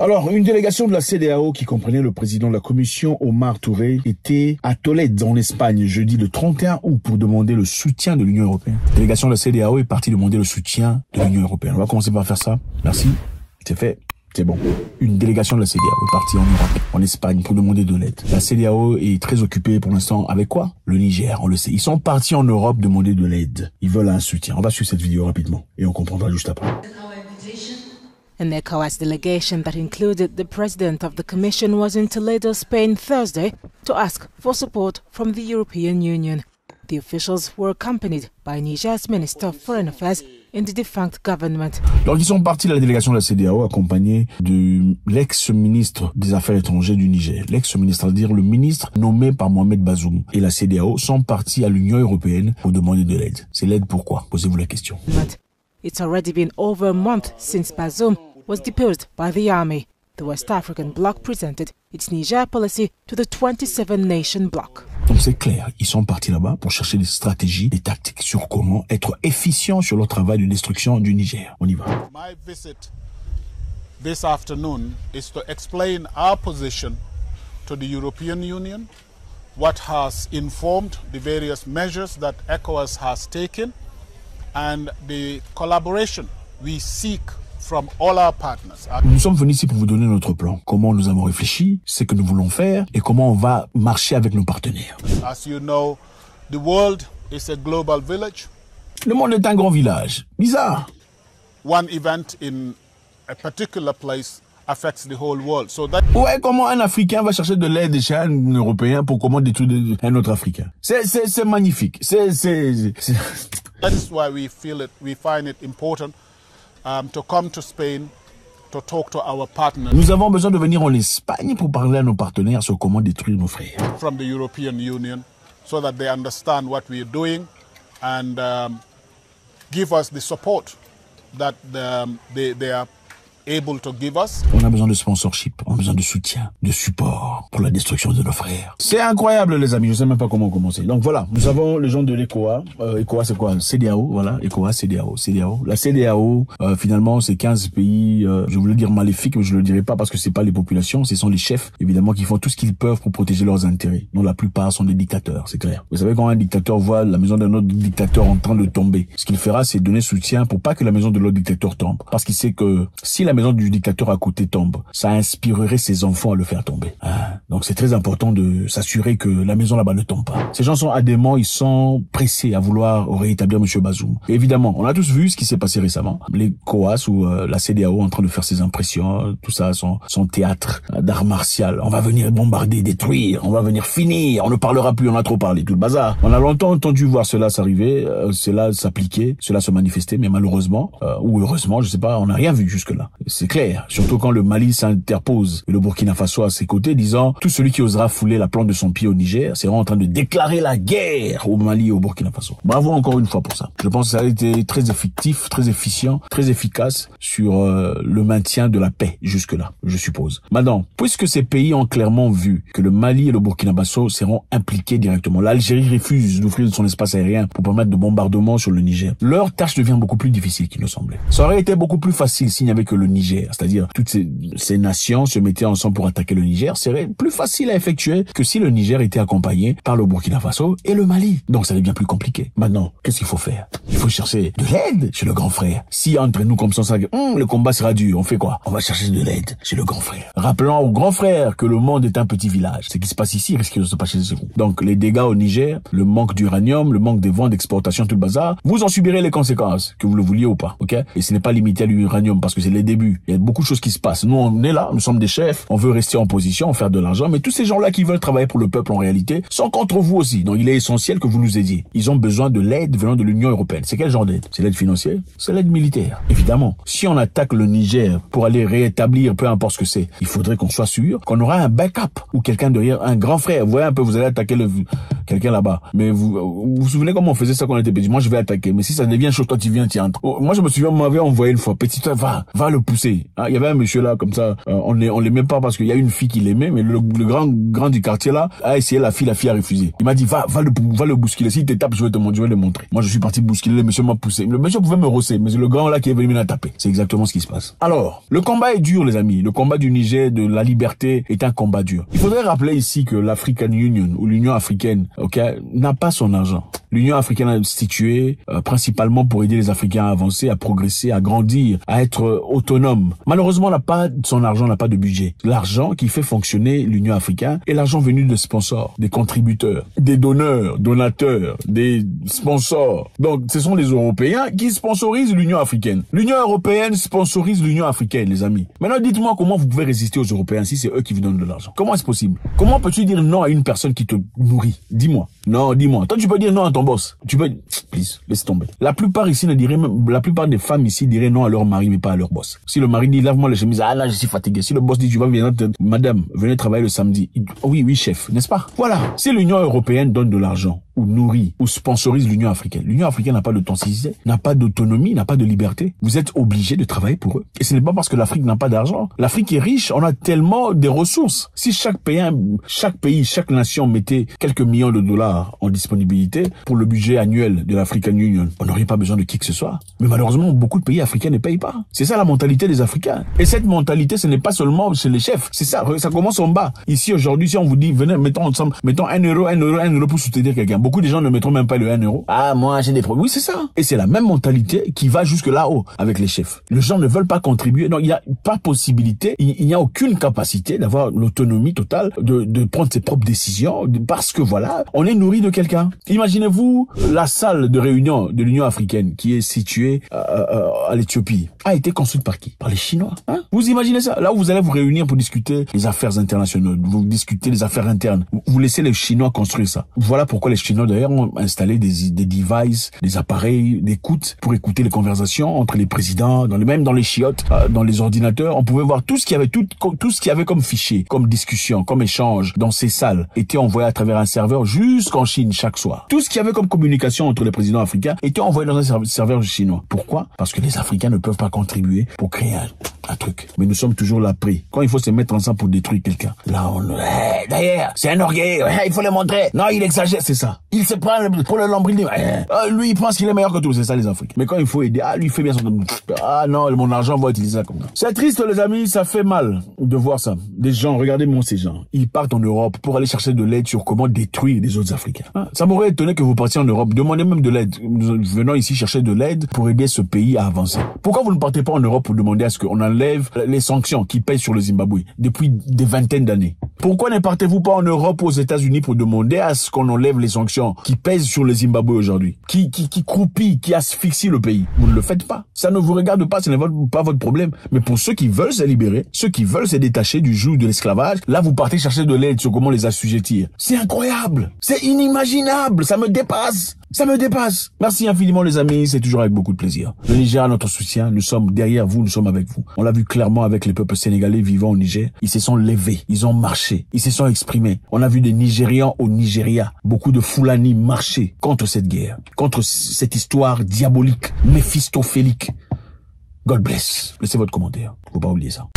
Alors, une délégation de la CEDEAO qui comprenait le président de la commission, Omar Touré, était à Tolède, en Espagne, jeudi le 31 août pour demander le soutien de l'Union européenne. La délégation de la CEDEAO est partie demander le soutien de l'Union européenne. On va commencer par faire ça. Merci. C'est fait. C'est bon. Une délégation de la CEDEAO est partie en Europe, en Espagne, pour demander de l'aide. La CEDEAO est très occupée pour l'instant avec quoi? Le Niger, on le sait. Ils sont partis en Europe demander de l'aide. Ils veulent un soutien. On va suivre cette vidéo rapidement et on comprendra juste après. An ECOWAS delegation that included the president of the Commission was in Toledo, Spain Thursday to ask for support from the European Union. The officials were accompanied by Niger's Minister of Foreign Affairs in the defunct government. Donc ils sont partis de la délégation de la CEDEAO accompagnés de l'ex-ministre des Affaires étrangères du Niger. L'ex-ministre, c'est-à-dire le ministre nommé par Mohamed Bazoum. Et la CEDEAO sont partis à l'Union européenne pour demander de l'aide. C'est l'aide pourquoi? Posez-vous la question. It's already been over a month since Bazoum was deposed by the army. The West African bloc presented its Niger policy to the 27-nation bloc. Donc c'est clair, ils sont partis là-bas pour chercher des stratégies, des tactiques sur comment être efficients sur leur travail de destruction du Niger. On y va. My visit this afternoon is to explain our position to the European Union, what has informed the various measures that ECOWAS has taken, and the collaboration we seek from all our partners. Nous sommes venus ici pour vous donner notre plan, comment nous avons réfléchi, ce que nous voulons faire et comment on va marcher avec nos partenaires. As you know, the world is a global village. Le monde est un grand village. Bizarre. One event in a particular place affects the whole world. So that ouais, comment un Africain va chercher de l'aide chez un Européen pour comment détruire un autre Africain? C'est magnifique. That is why we find it important to come to Spain to talk to our partners. Nous avons besoin de venir en Espagne pour parler à nos partenaires sur comment détruire nos frères. From the European Union, so that they understand what we are doing and give us the support that they are able to give us. On a besoin de sponsorship, on a besoin de soutien, de support pour la destruction de nos frères. C'est incroyable les amis, je sais même pas comment commencer. Donc voilà, nous avons les gens de l'ECOWAS. ECOWAS c'est quoi? CEDEAO, voilà, ECOWAS, CEDEAO. La CEDEAO, finalement c'est 15 pays, je voulais dire maléfiques, mais je le dirai pas parce que c'est pas les populations, ce sont les chefs, évidemment, qui font tout ce qu'ils peuvent pour protéger leurs intérêts. Donc la plupart sont des dictateurs, c'est clair. Vous savez quand un dictateur voit la maison d'un autre dictateur en train de tomber, ce qu'il fera c'est donner soutien pour pas que la maison de l'autre dictateur tombe. Parce qu'il sait que si la maison du dictateur à côté tombe, ça inspirerait ses enfants à le faire tomber. Donc c'est très important de s'assurer que la maison là-bas ne tombe pas. Ces gens sont adamants, ils sont pressés à vouloir rétablir M. Bazoum. Et évidemment, on a tous vu ce qui s'est passé récemment. Les COAS ou la CEDEAO en train de faire ses impressions, tout ça, son théâtre d'art martial. On va venir bombarder, détruire, on va venir finir, on ne parlera plus, on a trop parlé, tout le bazar. On a longtemps entendu voir cela s'arriver, cela s'appliquer, cela se manifester, mais malheureusement, ou heureusement, je sais pas, on n'a rien vu jusque-là. C'est clair. Surtout quand le Mali s'interpose et le Burkina Faso à ses côtés, disant tout celui qui osera fouler la plante de son pied au Niger sera en train de déclarer la guerre au Mali et au Burkina Faso. Bravo encore une fois pour ça. Je pense que ça a été très effectif, très efficient, très efficace sur le maintien de la paix jusque-là, je suppose. Maintenant, puisque ces pays ont clairement vu que le Mali et le Burkina Faso seront impliqués directement, l'Algérie refuse d'offrir son espace aérien pour permettre de bombardements sur le Niger, leur tâche devient beaucoup plus difficile qu'il ne semblait. Ça aurait été beaucoup plus facile s'il n'y avait que le Niger. C'est-à-dire toutes ces nations se mettaient ensemble pour attaquer le Niger, serait plus facile à effectuer que si le Niger était accompagné par le Burkina Faso et le Mali. Donc ça devient plus compliqué. Maintenant, qu'est-ce qu'il faut faire? Il faut chercher de l'aide chez le grand frère. Si entre nous comme ça, le combat sera dur, on fait quoi? On va chercher de l'aide chez le grand frère. Rappelant au grand frère que le monde est un petit village. Ce qui se passe ici risque de se passer chez vous. Donc les dégâts au Niger, le manque d'uranium, le manque des ventes d'exportation, tout le bazar, vous en subirez les conséquences, que vous le vouliez ou pas, ok? Et ce n'est pas limité à l'uranium parce que c'est les débuts. Il y a beaucoup de choses qui se passent. Nous, on est là, nous sommes des chefs, on veut rester en position, faire de l'argent, mais tous ces gens-là qui veulent travailler pour le peuple en réalité sont contre vous aussi. Donc il est essentiel que vous nous aidiez. Ils ont besoin de l'aide venant de l'Union européenne. C'est quel genre d'aide? C'est l'aide financière? C'est l'aide militaire. Évidemment, si on attaque le Niger pour aller rétablir, peu importe ce que c'est, il faudrait qu'on soit sûr qu'on aura un backup ou quelqu'un derrière, un grand frère. Vous voyez un peu, vous allez attaquer quelqu'un là-bas. Mais vous souvenez comment on faisait ça quand on était petit? Moi, je vais attaquer. Mais si ça devient chaud, toi, tu viens, tu entres. Moi, je me souviens, on m'avait envoyé une fois, petit, va le pousser. Il y avait un monsieur là, comme ça, on l'aimait pas parce qu'il y a une fille qui l'aimait, mais le grand du quartier là a essayé la fille a refusé. Il m'a dit va le bousculer. S'il te tape, je vais le montrer. Moi je suis parti bousculer, le monsieur m'a poussé. Le monsieur pouvait me rosser, mais le grand là qui est venu me taper. C'est exactement ce qui se passe. Alors, le combat est dur les amis. Le combat du Niger, de la liberté est un combat dur. Il faudrait rappeler ici que l'African Union ou l'Union africaine, n'a pas son argent. L'Union africaine est instituée principalement pour aider les Africains à avancer, à progresser, à grandir, à être autonomes. Malheureusement, son argent n'a pas de budget. L'argent qui fait fonctionner l'Union africaine est l'argent venu de sponsors, des contributeurs, des donateurs, des sponsors. Donc, ce sont les Européens qui sponsorisent l'Union africaine. L'Union européenne sponsorise l'Union africaine, les amis. Maintenant, dites-moi comment vous pouvez résister aux Européens si c'est eux qui vous donnent de l'argent. Comment est-ce possible? Comment peux-tu dire non à une personne qui te nourrit? Dis-moi. Non, dis-moi. Toi, tu peux dire non à ton boss. Tu peux, please, laisse tomber. La plupart des femmes ici diraient non à leur mari, mais pas à leur boss. Si le mari dit, lave-moi les chemises, ah là, je suis fatigué. Si le boss dit, tu vas venir, madame, venez travailler le samedi. Oui, chef, n'est-ce pas? Voilà. Si l'Union européenne donne de l'argent, ou nourrit, ou sponsorise l'Union africaine n'a pas d'authenticité, n'a pas d'autonomie, n'a pas de liberté. Vous êtes obligé de travailler pour eux. Et ce n'est pas parce que l'Afrique n'a pas d'argent. L'Afrique est riche, on a tellement de ressources. Si chaque pays, chaque nation mettait quelques millions de dollars en disponibilité pour le budget annuel de l'African Union, on n'aurait pas besoin de qui que ce soit. Mais malheureusement, beaucoup de pays africains ne payent pas. C'est ça la mentalité des Africains. Et cette mentalité, ce n'est pas seulement chez les chefs. C'est ça commence en bas. Ici, aujourd'hui, si on vous dit, venez, mettons ensemble, mettons 1 euro pour soutenir quelqu'un. Beaucoup de gens ne mettront même pas le 1 euro. Ah, moi, j'ai des problèmes. Oui, c'est ça. Et c'est la même mentalité qui va jusque là-haut avec les chefs. Les gens ne veulent pas contribuer. Donc, il n'y a pas possibilité, il n'y a aucune capacité d'avoir l'autonomie totale de prendre ses propres décisions parce que voilà, on est nourri de quelqu'un. Imaginez-vous la salle de réunion de l'Union africaine qui est située à l'Éthiopie a été construite par qui? Par les Chinois. Hein? Vous imaginez ça? Là où vous allez vous réunir pour discuter les affaires internationales, vous discutez les affaires internes. Vous laissez les Chinois construire ça. Voilà pourquoi les Chinois d'ailleurs ont installé des devices, des appareils d'écoute pour écouter les conversations entre les présidents, même dans les chiottes, dans les ordinateurs. On pouvait voir tout ce qu'il y avait comme fichier, comme discussion, comme échange dans ces salles était envoyé à travers un serveur jusqu'en Chine chaque soir. Tout ce qu'il y avait comme communication entre les présidents africains était envoyé dans un serveur chinois. Pourquoi? Parce que les Africains ne peuvent pas contribuer pour créer un truc. Mais nous sommes toujours là prêts. Quand il faut se mettre ensemble pour détruire quelqu'un, là d'ailleurs, c'est un orgueil, il faut le montrer. Non, il exagère, c'est ça. Il se prend pour le nombril. Lui, il pense qu'il est meilleur que tout. C'est ça les Africains. Mais quand il faut aider, lui, il fait bien son... Ah non, mon argent, on va utiliser ça comme ça. C'est triste les amis, ça fait mal de voir ça. Des gens, regardez-moi ces gens. Ils partent en Europe pour aller chercher de l'aide sur comment détruire les autres Africains. Ça m'aurait étonné que vous partiez en Europe. Demandez même de l'aide. Nous venons ici chercher de l'aide pour aider ce pays à avancer. Pourquoi vous ne partez pas en Europe pour demander à ce qu'on enlève les sanctions qui pèsent sur le Zimbabwe depuis des vingtaines d'années? Pourquoi ne partez-vous pas en Europe ou aux États-Unis pour demander à ce qu'on enlève les sanctions qui pèsent sur le Zimbabwe aujourd'hui, qui croupit, qui asphyxie le pays? Vous ne le faites pas. Ça ne vous regarde pas, ce n'est pas votre problème. Mais pour ceux qui veulent se libérer, ceux qui veulent se détacher du joug de l'esclavage, là vous partez chercher de l'aide sur comment les assujettir. C'est incroyable, c'est inimaginable, ça me dépasse. Ça me dépasse. Merci infiniment les amis, c'est toujours avec beaucoup de plaisir. Le Niger a notre soutien, nous sommes derrière vous, nous sommes avec vous. On l'a vu clairement avec les peuples sénégalais vivant au Niger. Ils se sont levés, ils ont marché, ils se sont exprimés. On a vu des Nigérians au Nigeria, beaucoup de Fulani marcher contre cette guerre, contre cette histoire diabolique, méphistophélique. God bless. Laissez votre commentaire, faut pas oublier ça.